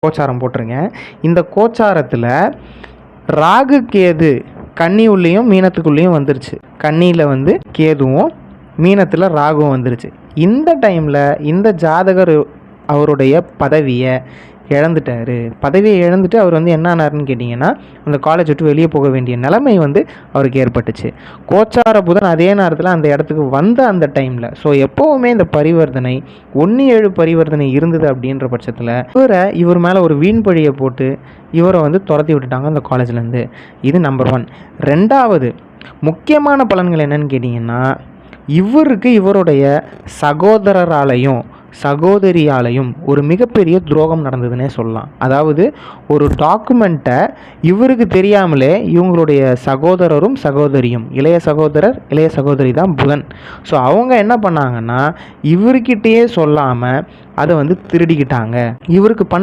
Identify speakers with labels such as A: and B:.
A: கோச்சாரம் போட்டிருங்க. இந்த கோச்சாரத்தில் ராகு கேது கன்னி உள்ளேயும் மீனத்துக்குள்ளேயும் வந்துருச்சு. கன்னியில் வந்து கேதுவும் மீனத்தில் ராகுவும் வந்துருச்சு. இந்த டைமில் இந்த ஜாதகர் அவருடைய பதவியை இழந்துட்டு அவர் வந்து என்ன ஆனார்னு கேட்டிங்கன்னா அந்த காலேஜ் விட்டு வெளியே போக வேண்டிய நிலைமை வந்து அவருக்கு ஏற்பட்டுச்சு. கோச்சார புதன் அதே நேரத்தில் அந்த இடத்துக்கு வந்த அந்த டைமில், ஸோ எப்போவுமே இந்த பரிவர்த்தனை 1-7 பரிவர்த்தனை இருந்தது அப்படின்ற பட்சத்தில் இவர் மேலே ஒரு வீண் பழியை போட்டு இவரை வந்து துரத்தி விட்டுட்டாங்க அந்த காலேஜ்லேருந்து. இது நம்பர் 1. 2வது முக்கியமான பலன்கள் என்னன்னு கேட்டிங்கன்னா, இவருக்கு இவருடைய சகோதரியாலையும் ஒரு மிகப்பெரிய துரோகம் நடந்ததுன்னே சொல்லலாம். அதாவது ஒரு டாக்குமெண்ட்டை இவருக்கு தெரியாமலே இவங்களுடைய சகோதரரும் சகோதரியும், இளைய சகோதரி தான் புதன். ஸோ அவங்க என்ன பண்ணாங்கன்னா இவர்கிட்டயே சொல்லாமல் அதை வந்து திருடிக்கிட்டாங்க. இவருக்கு பண்ண